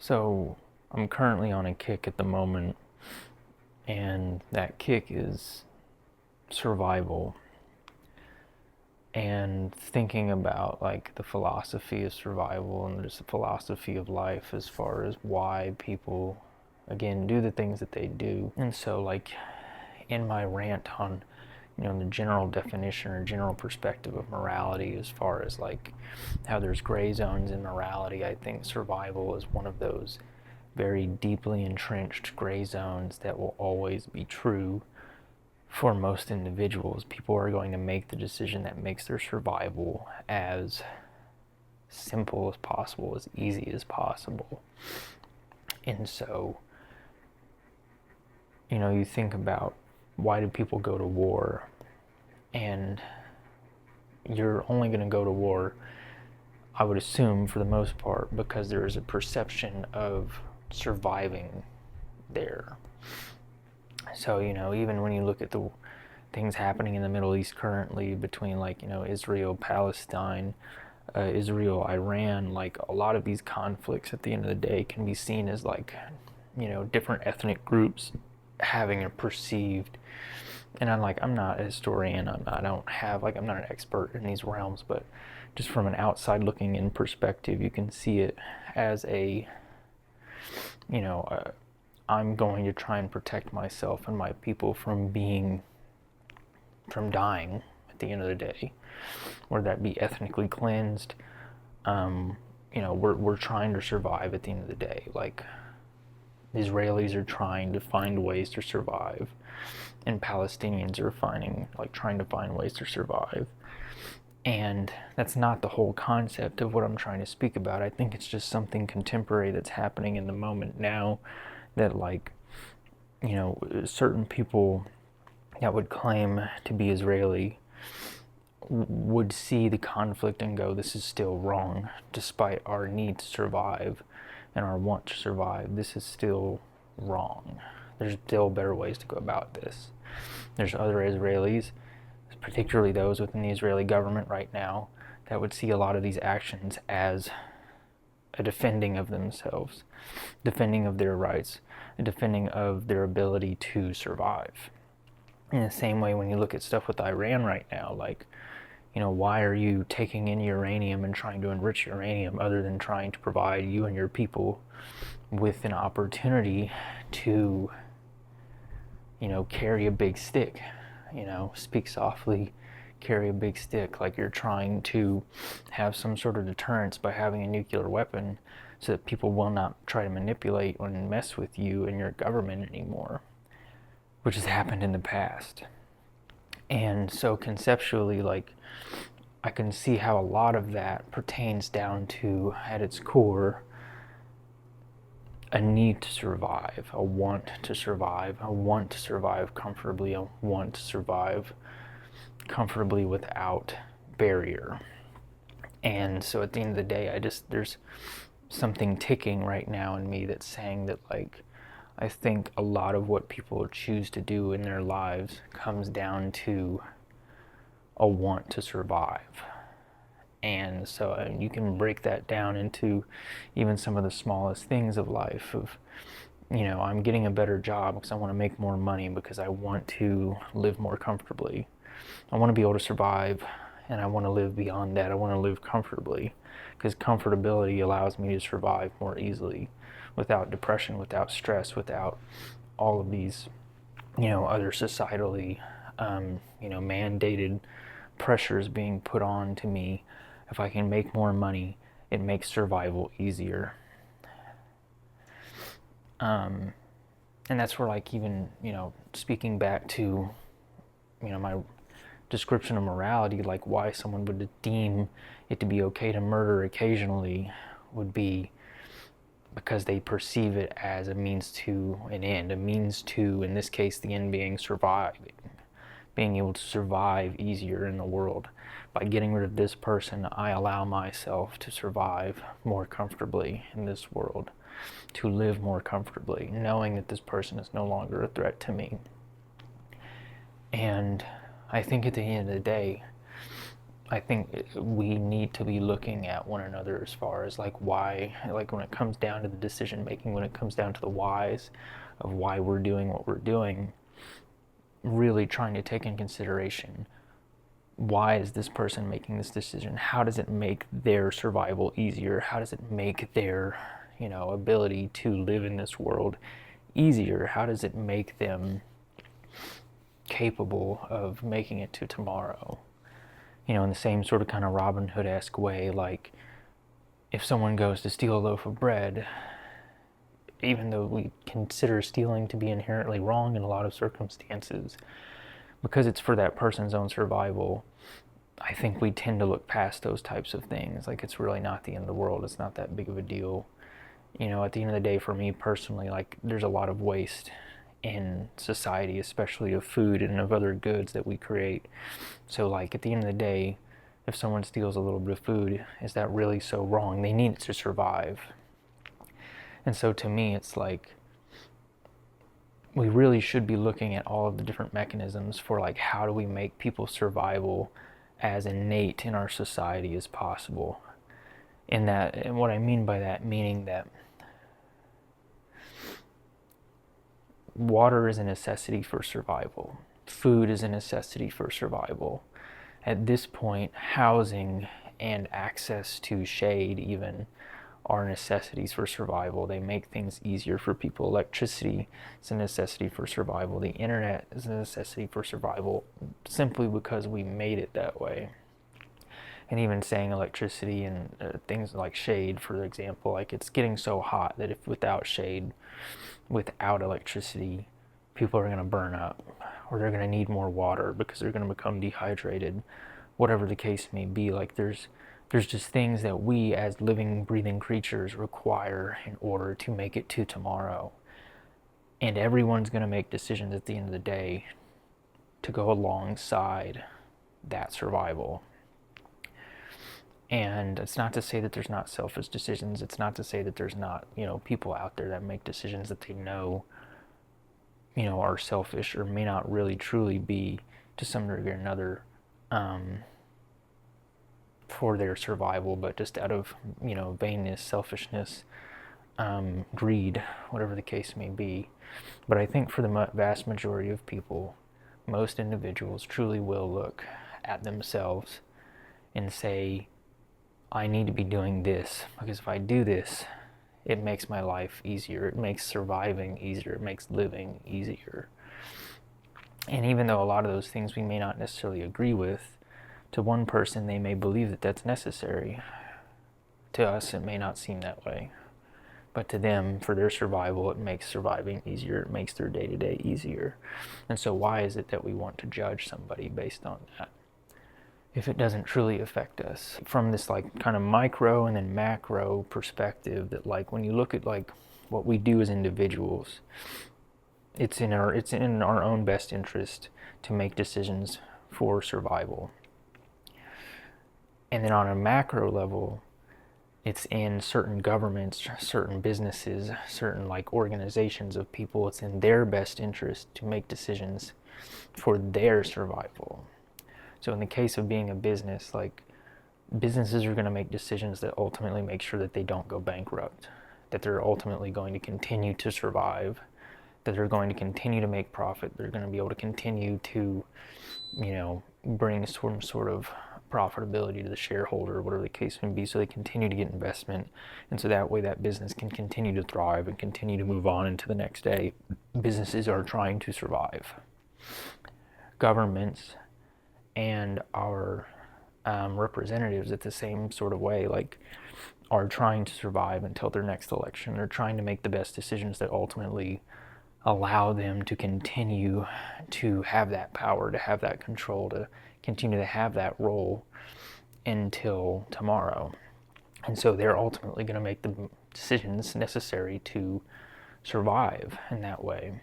So I'm currently on a kick at the moment, and that kick is survival and thinking about like the philosophy of survival and just the philosophy of life as far as why people again do the things that they do. And so like in my rant on the general definition or general perspective of morality as far as like how there's gray zones in morality, I think survival is one of those very deeply entrenched gray zones that will always be true for most individuals. People are going to make the decision that makes their survival as simple as possible, as easy as possible. And so, you think about why do people go to war? And you're only going to go to war, I would assume, for the most part, because there is a perception of surviving there. So, even when you look at the things happening in the Middle East currently between like, Israel, Palestine, Israel, Iran, like a lot of these conflicts at the end of the day can be seen as like, different ethnic groups having a perceived, and I'm not a historian, I'm not an expert in these realms, but just from an outside looking in perspective, you can see it as I'm going to try and protect myself and my people from dying at the end of the day, whether that be ethnically cleansed. We're trying to survive at the end of the day. Like, the Israelis are trying to find ways to survive, and Palestinians are trying to find ways to survive. And that's not the whole concept of what I'm trying to speak about. I think it's just something contemporary that's happening in the moment now that, like, certain people that would claim to be Israeli would see the conflict and go, this is still wrong, despite our need to survive and our want to survive. This is still wrong. There's still better ways to go about this. There's other Israelis, particularly those within the Israeli government right now, that would see a lot of these actions as a defending of themselves, defending of their rights, a defending of their ability to survive. In the same way, when you look at stuff with Iran right now, like, why are you taking in uranium and trying to enrich uranium other than trying to provide you and your people with an opportunity to, carry a big stick, speak softly, carry a big stick, like you're trying to have some sort of deterrence by having a nuclear weapon so that people will not try to manipulate and mess with you and your government anymore, which has happened in the past. And so conceptually, like, I can see how a lot of that pertains down to, at its core, a need to survive, a want to survive, a want to survive comfortably, a want to survive comfortably without barrier. And so at the end of the day, there's something ticking right now in me that's saying that, like, I think a lot of what people choose to do in their lives comes down to a want to survive. And so you can break that down into even some of the smallest things of life of, I'm getting a better job because I want to make more money, because I want to live more comfortably. I want to be able to survive, and I want to live beyond that. I want to live comfortably, because comfortability allows me to survive more easily without depression, without stress, without all of these, other societally, mandated pressures being put on to me. If I can make more money, it makes survival easier. And that's where, like, even, speaking back to, my description of morality, like why someone would deem it to be okay to murder occasionally would be because they perceive it as a means to an end, a means to, in this case, the end being surviving, being able to survive easier in the world. By getting rid of this person, I allow myself to survive more comfortably in this world, to live more comfortably, knowing that this person is no longer a threat to me. And I think at the end of the day, I think we need to be looking at one another as far as like why, like when it comes down to the decision making, when it comes down to the whys of why we're doing what we're doing, really trying to take in consideration, why is this person making this decision? How does it make their survival easier? How does it make their, ability to live in this world easier? How does it make them capable of making it to tomorrow? In the same sort of kind of Robin Hood-esque way, like if someone goes to steal a loaf of bread, even though we consider stealing to be inherently wrong in a lot of circumstances, because it's for that person's own survival, I think we tend to look past those types of things. Like it's really not the end of the world. It's not that big of a deal. At the end of the day, for me personally, like there's a lot of waste in society, especially of food and of other goods that we create. So like at the end of the day, if someone steals a little bit of food, is that really so wrong? They need it to survive. And so to me, it's like we really should be looking at all of the different mechanisms for like how do we make people's survival as innate in our society as possible. And what I mean by that, meaning that water is a necessity for survival. Food is a necessity for survival. At this point, housing and access to shade even are necessities for survival. They make things easier for people. Electricity is a necessity for survival. The internet is a necessity for survival simply because we made it that way. And even saying electricity and things like shade, for example, like it's getting so hot that if without shade, without electricity, people are going to burn up, or they're going to need more water because they're going to become dehydrated, whatever the case may be. Like there's just things that we as living, breathing creatures require in order to make it to tomorrow. And everyone's going to make decisions at the end of the day to go alongside that survival. And it's not to say that there's not selfish decisions. It's not to say that there's not, people out there that make decisions that they know, are selfish or may not really truly be, to some degree or another, for their survival, but just out of, vainness, selfishness, greed, whatever the case may be. But I think for the vast majority of people, most individuals truly will look at themselves and say, I need to be doing this, because if I do this, it makes my life easier. It makes surviving easier. It makes living easier. And even though a lot of those things we may not necessarily agree with, to one person they may believe that that's necessary. To us it may not seem that way. But to them, for their survival, it makes surviving easier. It makes their day-to-day easier. And so why is it that we want to judge somebody based on that, if it doesn't truly affect us? From this like kind of micro and then macro perspective, that like when you look at like what we do as individuals, it's in our own best interest to make decisions for survival. And then on a macro level, it's in certain governments, certain businesses, certain like organizations of people, it's in their best interest to make decisions for their survival. So in the case of being a business, like businesses are going to make decisions that ultimately make sure that they don't go bankrupt, that they're ultimately going to continue to survive, that they're going to continue to make profit, they're going to be able to continue to, bring some sort of profitability to the shareholder, or whatever the case may be, so they continue to get investment, and so that way that business can continue to thrive and continue to move on into the next day. Businesses are trying to survive. Governments and our representatives, at the same sort of way, like are trying to survive until their next election. They're trying to make the best decisions that ultimately allow them to continue to have that power, to have that control, to continue to have that role until tomorrow. And so they're ultimately going to make the decisions necessary to survive in that way.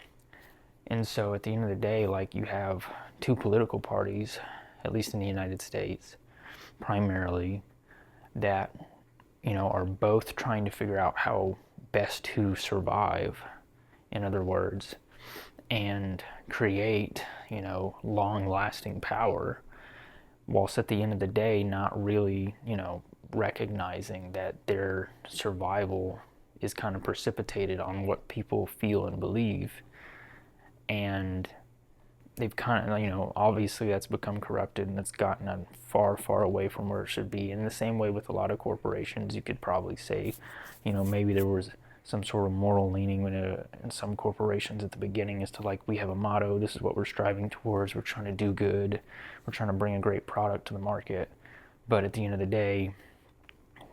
And so at the end of the day, like you have two political parties, at least in the United States, primarily, that, are both trying to figure out how best to survive, in other words, and create, long-lasting power. whilst at the end of the day not really, recognizing that their survival is kind of precipitated on what people feel and believe. And they've kind of, obviously that's become corrupted and it's gotten far, far away from where it should be. In the same way with a lot of corporations, you could probably say, maybe there was some sort of moral leaning in some corporations at the beginning as to like, we have a motto, this is what we're striving towards, we're trying to do good, we're trying to bring a great product to the market. But at the end of the day,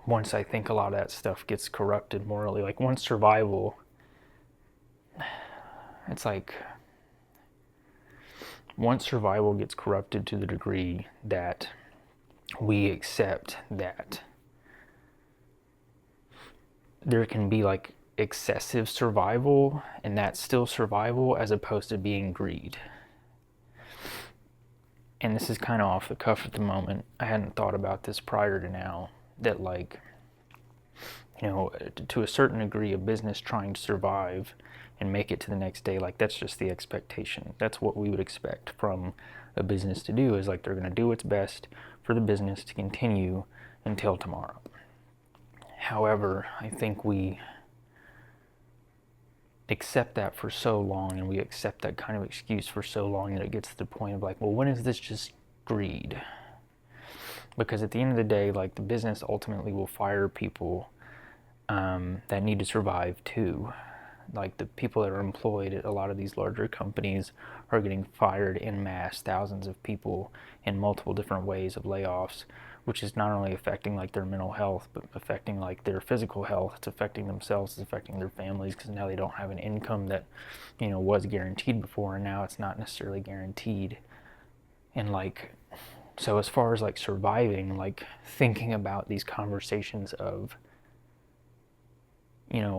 once I think a lot of that stuff gets corrupted morally, like once survival, it's like, once survival gets corrupted to the degree that we accept that there can be like excessive survival and that's still survival as opposed to being greed. And this is kind of off the cuff at the moment. I hadn't thought about this prior to now, that like, to a certain degree, a business trying to survive and make it to the next day, like that's just the expectation. That's what we would expect from a business to do, is like they're going to do its best for the business to continue until tomorrow. However, I think we accept that for so long, and we accept that kind of excuse for so long, that it gets to the point of like, well, when is this just greed? Because at the end of the day, like the business ultimately will fire people that need to survive too. Like the people that are employed at a lot of these larger companies are getting fired en masse, thousands of people in multiple different ways of layoffs, which is not only affecting like their mental health, but affecting like their physical health. It's affecting themselves, it's affecting their families, because now they don't have an income that, was guaranteed before, and now it's not necessarily guaranteed. And like, so as far as like surviving, like thinking about these conversations of,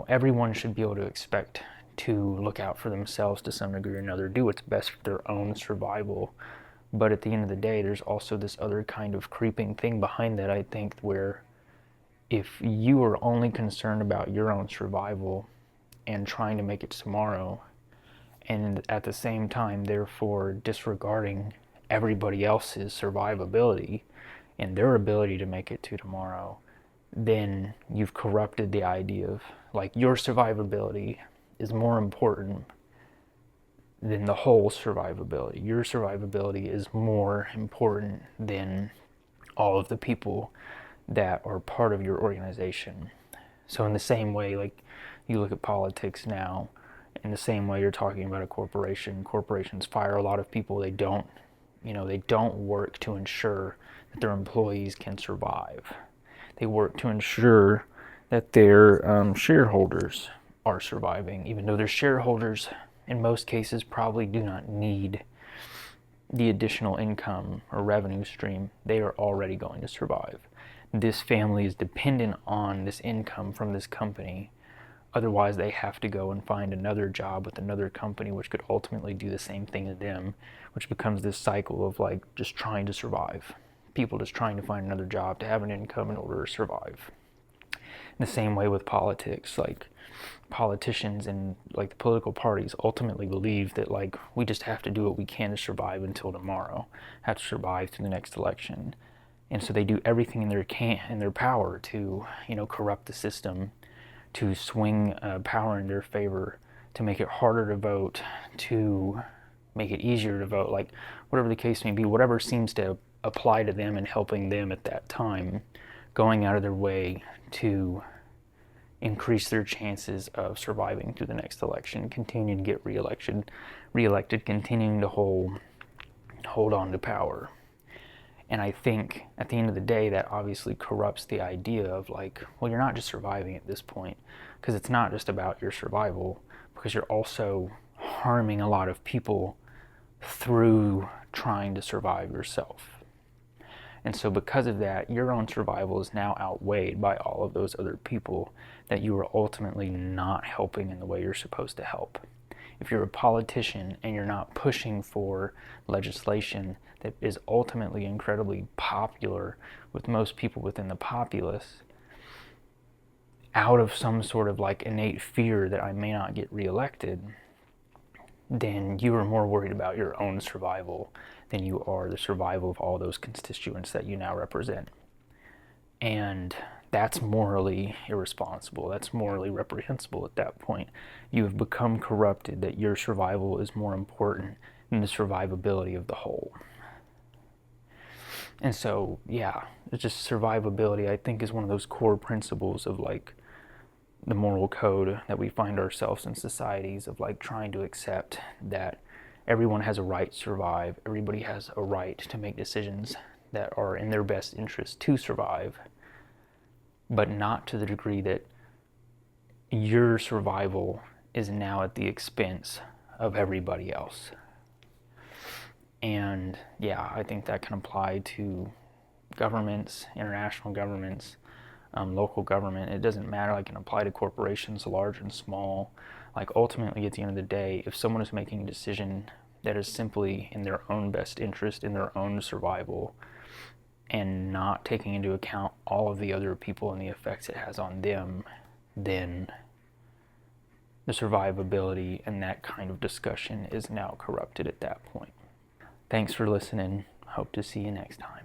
everyone should be able to expect to look out for themselves to some degree or another, do what's best for their own survival. But at the end of the day, there's also this other kind of creeping thing behind that, I think, where if you are only concerned about your own survival and trying to make it tomorrow, and at the same time, therefore, disregarding everybody else's survivability and their ability to make it to tomorrow, then you've corrupted the idea of like your survivability is more important than the whole survivability. Your survivability is more important than all of the people that are part of your organization. So in the same way, like you look at politics now, in the same way you're talking about a corporation, corporations fire a lot of people. They don't work to ensure that their employees can survive. They work to ensure that their shareholders are surviving, even though their shareholders in most cases probably do not need the additional income or revenue stream. They are already going to survive. This family is dependent on this income from this company. Otherwise, they have to go and find another job with another company, which could ultimately do the same thing as them, which becomes this cycle of like just trying to survive. People just trying to find another job to have an income in order to survive. In the same way with politics, like politicians and like the political parties ultimately believe that like we just have to do what we can to survive until tomorrow, have to survive through the next election. And so they do everything in their power to, corrupt the system, to swing power in their favor, to make it harder to vote, to make it easier to vote, like whatever the case may be, whatever seems to apply to them and helping them at that time, going out of their way to increase their chances of surviving through the next election, continuing to get reelected, continuing to hold on to power. And I think at the end of the day, that obviously corrupts the idea of like, well, you're not just surviving at this point, because it's not just about your survival, because you're also harming a lot of people through trying to survive yourself. And so because of that, your own survival is now outweighed by all of those other people that you are ultimately not helping in the way you're supposed to help. If you're a politician and you're not pushing for legislation that is ultimately incredibly popular with most people within the populace, out of some sort of like innate fear that I may not get reelected, then you are more worried about your own survival than you are the survival of all those constituents that you now represent. And that's morally irresponsible. That's morally reprehensible at that point. You have become corrupted that your survival is more important than the survivability of the whole. And so, yeah, it's just survivability, I think, is one of those core principles of like the moral code that we find ourselves in societies, of like trying to accept that everyone has a right to survive, everybody has a right to make decisions that are in their best interest to survive, but not to the degree that your survival is now at the expense of everybody else. And yeah, I think that can apply to governments, international governments, local government. It doesn't matter. Like, it can apply to corporations, large and small. Like, ultimately, at the end of the day, if someone is making a decision that is simply in their own best interest, in their own survival, and not taking into account all of the other people and the effects it has on them, then the survivability and that kind of discussion is now corrupted at that point. Thanks for listening. Hope to see you next time.